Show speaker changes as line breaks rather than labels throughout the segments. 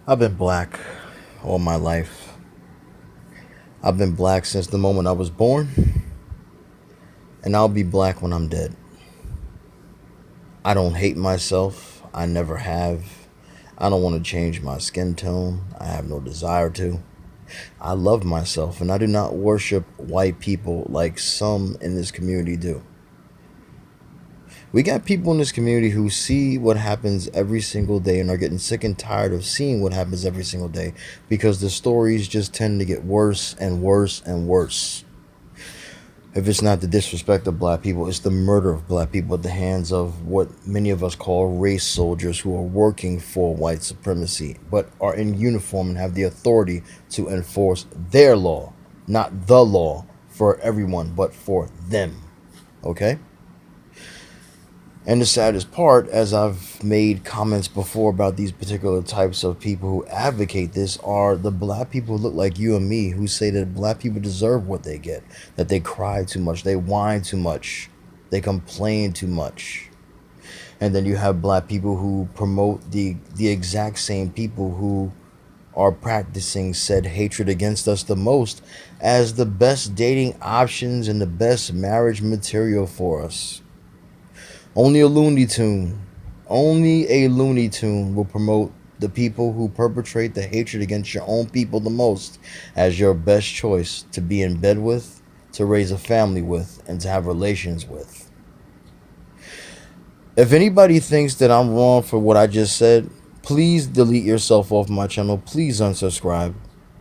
I've been black all my life. I've been black since the moment I was born, and I'll be black when I'm dead. I don't hate myself. I never have. I don't want to change my skin tone. I have no desire to. I love myself, and I do not worship white people like some in this community do. We got people in this community who see what happens every single day and are getting sick and tired of seeing what happens every single day because the stories just tend to get worse and worse and worse. If it's not the disrespect of black people, it's the murder of black people at the hands of what many of us call race soldiers who are working for white supremacy, but are in uniform and have the authority to enforce their law, not the law for everyone, but for them. Okay? And the saddest part, as I've made comments before about these particular types of people who advocate this, are the black people who look like you and me who say that black people deserve what they get, that they cry too much, they whine too much, they complain too much. And then you have black people who promote the exact same people who are practicing said hatred against us the most as the best dating options and the best marriage material for us. Only a Looney Tune, only a Looney Tune will promote the people who perpetrate the hatred against your own people the most as your best choice to be in bed with, to raise a family with, and to have relations with. If anybody thinks that I'm wrong for what I just said, please delete yourself off my channel. Please unsubscribe.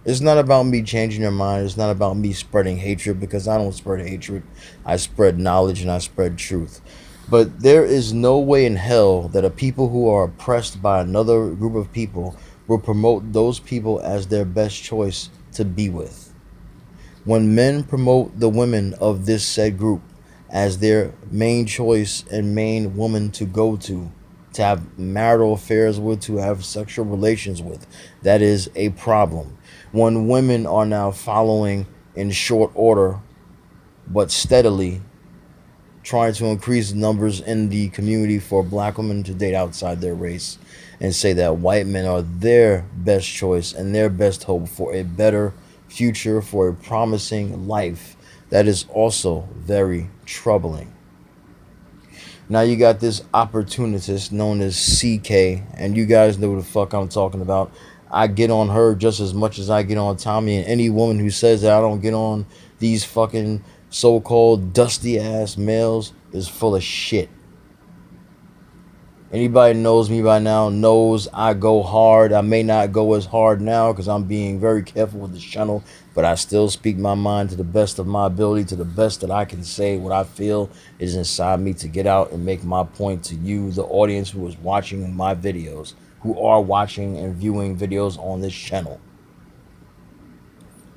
It's not about me changing your mind. It's not about me spreading hatred because I don't spread hatred. I spread knowledge and I spread truth. But there is no way in hell that a people who are oppressed by another group of people will promote those people as their best choice to be with. When men promote the women of this said group as their main choice and main woman to go to have marital affairs with, to have sexual relations with, that is a problem. When women are now following in short order, but steadily, trying to increase numbers in the community for black women to date outside their race and say that white men are their best choice and their best hope for a better future, for a promising life, that is also very troubling. Now you got this opportunist known as CK, and you guys know what the fuck I'm talking about. I get on her just as much as I get on Tommy, and any woman who says that I don't get on these fucking so-called dusty ass males is full of shit. Anybody knows me by now knows I go hard. I may not go as hard now because I'm being very careful with this channel, but I still speak my mind to the best of my ability, to the best that I can say what I feel is inside me to get out and make my point to you, the audience who is watching my videos, who are watching and viewing videos on this channel.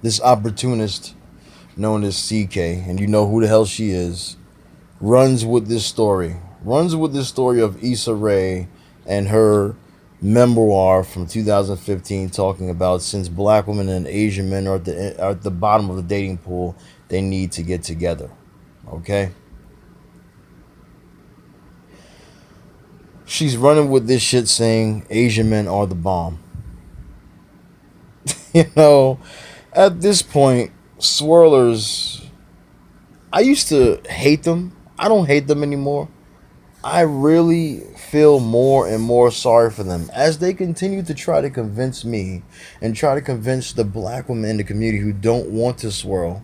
This opportunist known as CK, and you know who the hell she is, runs with this story. Runs with this story of Issa Rae and her memoir from 2015 talking about since black women and Asian men are at the bottom of the dating pool, they need to get together. Okay? She's running with this shit saying Asian men are the bomb. You know, at this point, swirlers, I used to hate them. I don't hate them anymore. I really feel more and more sorry for them as they continue to try to convince me and try to convince the black women in the community who don't want to swirl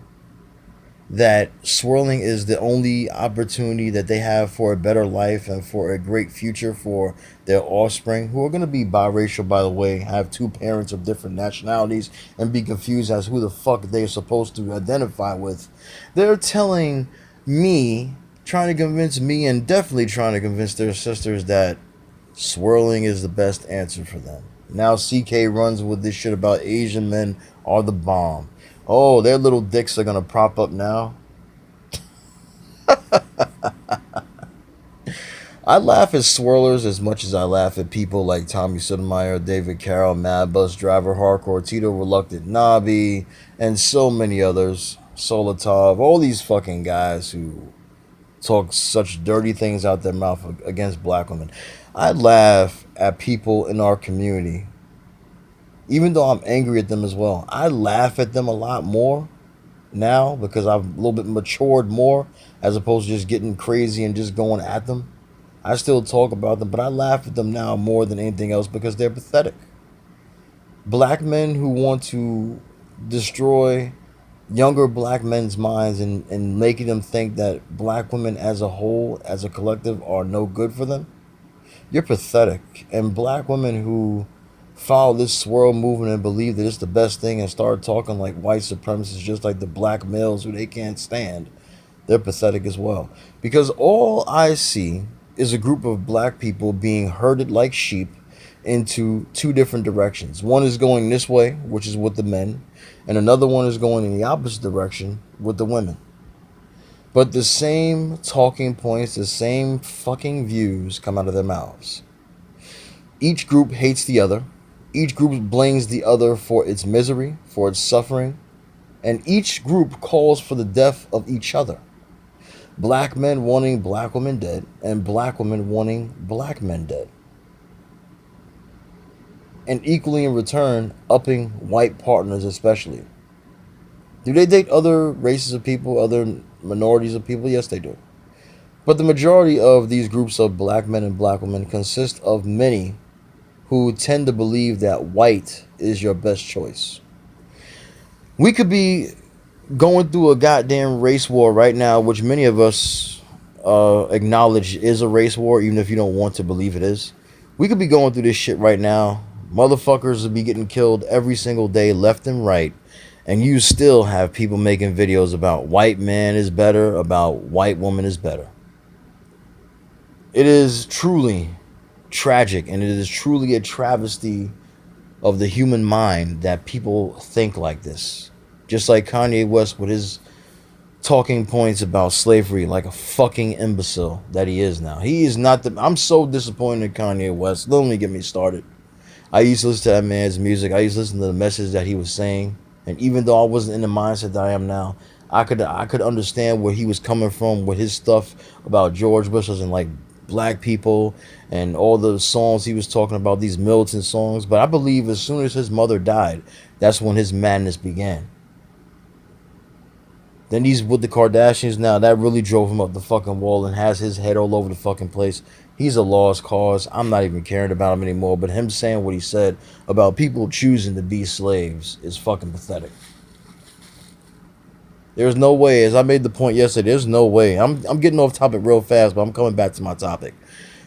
that swirling is the only opportunity that they have for a better life and for a great future for their offspring, who are going to be biracial, by the way, have two parents of different nationalities, and be confused as who the fuck they're supposed to identify with. They're telling me, trying to convince me, and definitely trying to convince their sisters that swirling is the best answer for them. Now CK runs with this shit about Asian men are the bomb. Oh, their little dicks are gonna prop up now. I laugh at swirlers as much as I laugh at people like Tommy Sotomayor, David Carroll, Mad Bus Driver, Hardcore Tito, Reluctant Nobby, and so many others. Solotov, all these fucking guys who talk such dirty things out their mouth against black women. I laugh at people in our community Even though I'm angry at them as well, I laugh at them a lot more now because I've a little bit matured more as opposed to just getting crazy and just going at them. I still talk about them, but I laugh at them now more than anything else because they're pathetic. Black men who want to destroy younger black men's minds and making them think that black women as a whole, as a collective, are no good for them. You're pathetic. And black women who follow this swirl movement and believe that it's the best thing and start talking like white supremacists, just like the black males who they can't stand, they're pathetic as well. Because all I see is a group of black people being herded like sheep into two different directions. One is going this way, which is with the men, and another one is going in the opposite direction with the women. But the same talking points, the same fucking views come out of their mouths. Each group hates the other. Each group blames the other for its misery, for its suffering, and each group calls for the death of each other. Black men wanting black women dead, and black women wanting black men dead. And equally in return, upping white partners especially. Do they date other races of people, other minorities of people? Yes, they do. But the majority of these groups of black men and black women consist of many who tend to believe that white is your best choice. We could be going through a goddamn race war right now, which many of us acknowledge is a race war, even if you don't want to believe it is. We could be going through this shit right now. Motherfuckers would be getting killed every single day, left and right. And you still have people making videos about white man is better, about white woman is better. It is truly tragic, and it is truly a travesty of the human mind that people think like this. Just like Kanye West with his talking points about slavery, like a fucking imbecile that he is now. He is not the... I'm so disappointed in Kanye West. Don't even get me started. I used to listen to that man's music. I used to listen to the message that he was saying. And even though I wasn't in the mindset that I am now, I could understand where he was coming from with his stuff about George Bush and like black people and all the songs he was talking about, these militant songs. But I believe as soon as his mother died, that's when his madness began. Then he's with the Kardashians now. That really drove him up the fucking wall and has his head all over the fucking place. He's a lost cause. I'm not even caring about him anymore. But him saying what he said about people choosing to be slaves is fucking pathetic. There's no way, as I made the point yesterday, there's no way. I'm getting off topic real fast, but I'm coming back to my topic.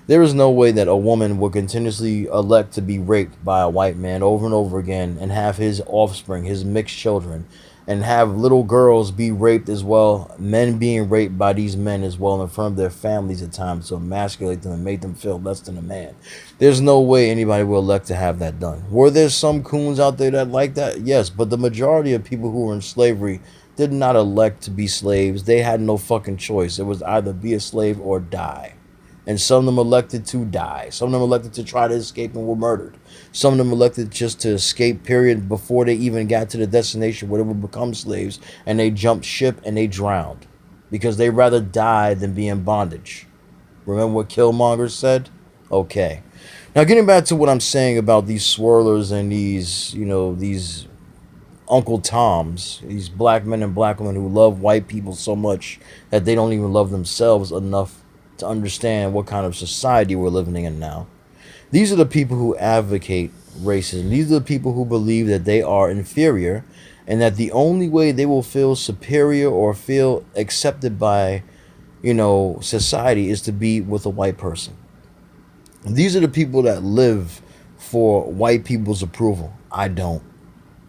There is no way that a woman would continuously elect to be raped by a white man over and over again and have his offspring, his mixed children, and have little girls be raped as well, men being raped by these men as well in front of their families at times to emasculate them and make them feel less than a man. There's no way anybody will elect to have that done. Were there some coons out there that like that? Yes, but the majority of people who were in slavery did not elect to be slaves. They had no fucking choice. It was either be a slave or die. And some of them elected to die. Some of them elected to try to escape and were murdered. Some of them elected just to escape, period, before they even got to the destination where they would become slaves. And they jumped ship and they drowned. Because they rather die than be in bondage. Remember what Killmonger said? Okay. Now getting back to what I'm saying about these swirlers and these, these Uncle Toms, these black men and black women who love white people so much that they don't even love themselves enough to understand what kind of society we're living in now. These are the people who advocate racism. These are the people who believe that they are inferior and that the only way they will feel superior or feel accepted by, society is to be with a white person. These are the people that live for white people's approval. I don't.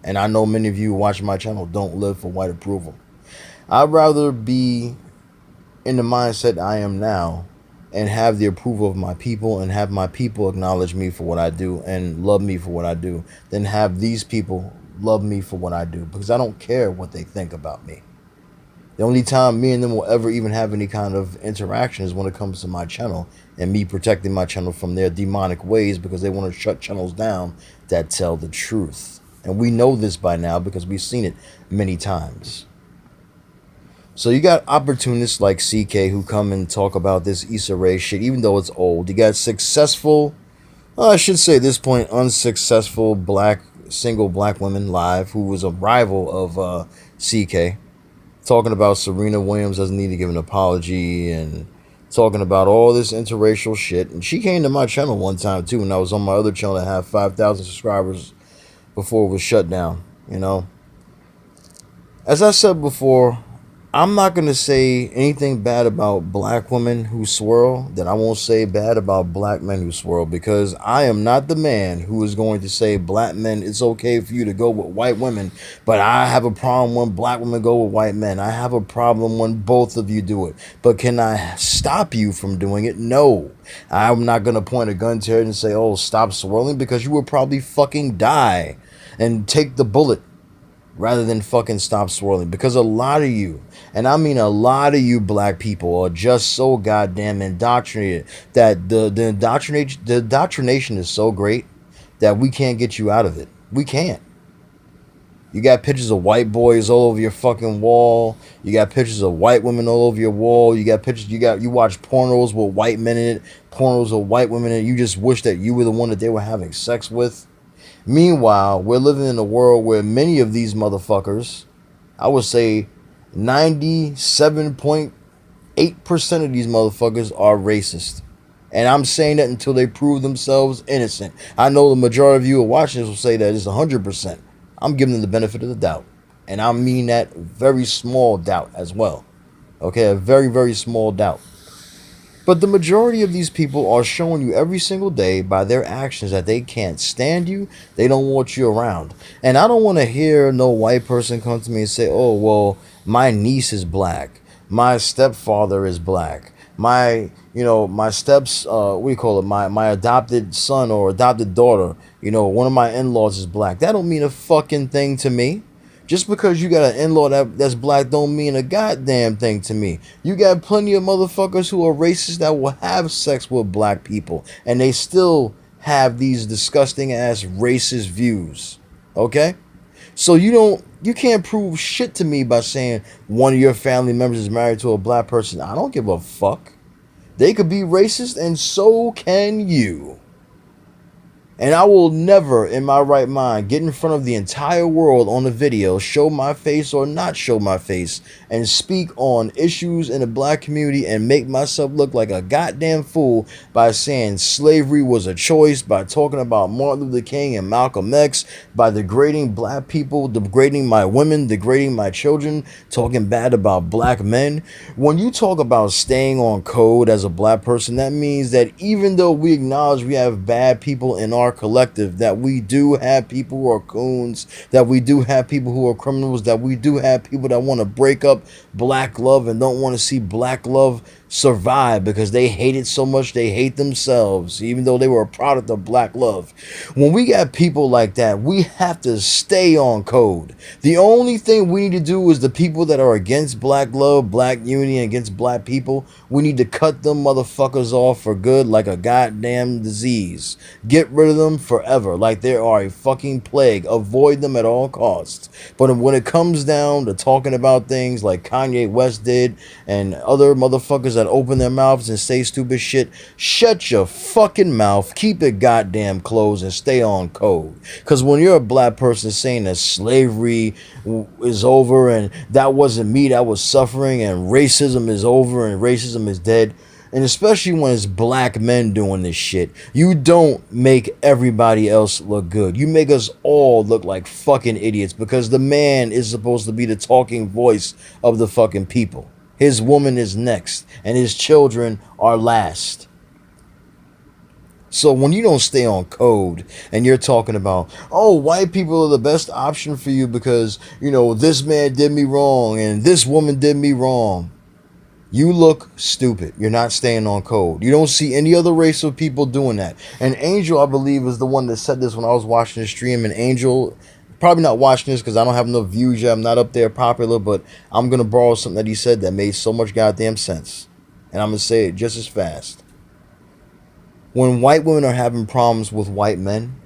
And I know many of you watching my channel don't live for white approval. I'd rather be in the mindset I am now and have the approval of my people and have my people acknowledge me for what I do and love me for what I do than have these people love me for what I do, because I don't care what they think about me. The only time me and them will ever even have any kind of interaction is when it comes to my channel and me protecting my channel from their demonic ways, because they want to shut channels down that tell the truth. And we know this by now because we've seen it many times. So you got opportunists like CK who come and talk about this Issa Rae shit, even though it's old. You got successful, I should say at this point, unsuccessful black single black women live who was a rival of CK, talking about Serena Williams doesn't need to give an apology and talking about all this interracial shit. And she came to my channel one time too, and I was on my other channel that had 5,000 subscribers before it was shut down. You know, as I said before, I'm not going to say anything bad about black women who swirl that I won't say bad about black men who swirl, because I am not the man who is going to say black men, it's okay for you to go with white women, but I have a problem when black women go with white men. I have a problem when both of you do it. But can I stop you from doing it? No. I'm not going to point a gun to her and say, oh, stop swirling, because you will probably fucking die and take the bullet rather than fucking stop swirling. Because a lot of you, and I mean a lot of you black people, are just so goddamn indoctrinated that the indoctrination is so great that we can't get you out of it. We can't. You got pictures of white boys all over your fucking wall. You got pictures of white women all over your wall. You got pictures, you watch pornos with white men in it, pornos with white women in it. You just wish that you were the one that they were having sex with. Meanwhile, we're living in a world where many of these motherfuckers, I would say 97.8% of these motherfuckers are racist. And I'm saying that until they prove themselves innocent. I know the majority of you who are watching this will say that it's 100%. I'm giving them the benefit of the doubt. And I mean that very small doubt as well. Okay, a very, very small doubt. But the majority of these people are showing you every single day by their actions that they can't stand you. They don't want you around. And I don't want to hear no white person come to me and say, oh, well, my niece is black. My stepfather is black. My steps, what do you call it? My adopted son or adopted daughter, one of my in-laws is black. That don't mean a fucking thing to me. Just because you got an in-law that's black don't mean a goddamn thing to me. You got plenty of motherfuckers who are racist that will have sex with black people, and they still have these disgusting ass racist views. Okay? So you can't prove shit to me by saying one of your family members is married to a black person. I don't give a fuck. They could be racist, and so can you. And I will never, in my right mind, get in front of the entire world on a video, show my face or not show my face, and speak on issues in the black community and make myself look like a goddamn fool by saying slavery was a choice, by talking about Martin Luther King and Malcolm X, by degrading black people, degrading my women, degrading my children, talking bad about black men. When you talk about staying on code as a black person, that means that even though we acknowledge we have bad people in our collective, that we do have people who are coons, that we do have people who are criminals, that we do have people that want to break up black love and don't want to see black love survive because they hate it so much they hate themselves, even though they were a product of black love. When we got people like that, we have to stay on code. The only thing we need to do is the people that are against black love, black unity, and against black people, we need to cut them motherfuckers off for good like a goddamn disease. Get rid of them forever like they are a fucking plague. Avoid them at all costs. But when it comes down to talking about things like Kanye West did and other motherfuckers that open their mouths and say stupid shit, shut your fucking mouth, keep it goddamn closed, and stay on code. Because when you're a black person saying that slavery is over and that wasn't me that was suffering, and racism is over and racism is dead, and especially when it's black men doing this shit, you don't make everybody else look good. You make us all look like fucking idiots, because the man is supposed to be the talking voice of the fucking people. His woman is next, and his children are last. So when you don't stay on code and you're talking about, oh, white people are the best option for you because, this man did me wrong and this woman did me wrong, you look stupid. You're not staying on code. You don't see any other race of people doing that. And Angel, I believe, is the one that said this when I was watching the stream. And Angel, probably not watching this because I don't have enough views yet. I'm not up there popular, but I'm going to borrow something that he said that made so much goddamn sense. And I'm going to say it just as fast. When white women are having problems with white men,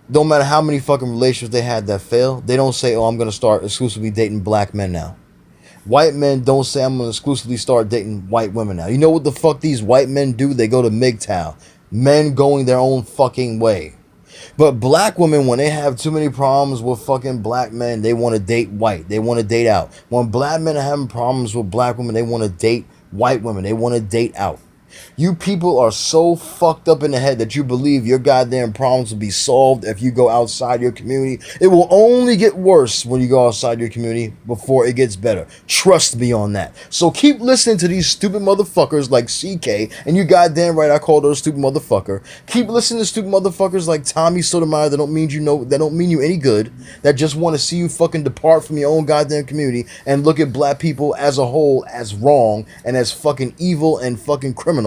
don't matter how many fucking relationships they had that fail, they don't say, oh, I'm going to start exclusively dating black men now. White men don't say, I'm going to exclusively start dating white women now. You know what the fuck these white men do? They go to MGTOW. Men going their own fucking way. But black women, when they have too many problems with fucking black men, they want to date white. They want to date out. When black men are having problems with black women, they want to date white women. They want to date out. You people are so fucked up in the head that you believe your goddamn problems will be solved if you go outside your community. It will only get worse when you go outside your community before it gets better. Trust me on that. So keep listening to these stupid motherfuckers like CK, and you goddamn right I called her a stupid motherfucker. Keep listening to stupid motherfuckers like Tommy Sotomayor that don't mean you any good, that just want to see you fucking depart from your own goddamn community and look at black people as a whole as wrong and as fucking evil and fucking criminal.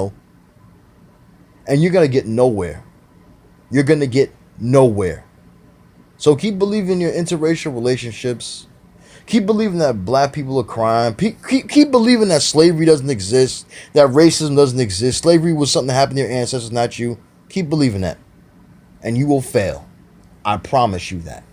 And you're going to get nowhere. You're going to get nowhere. So keep believing in your interracial relationships. Keep believing that black people are crying. Keep believing that slavery doesn't exist. That racism doesn't exist. Slavery was something that happened to your ancestors, not you. Keep believing that. And you will fail. I promise you that.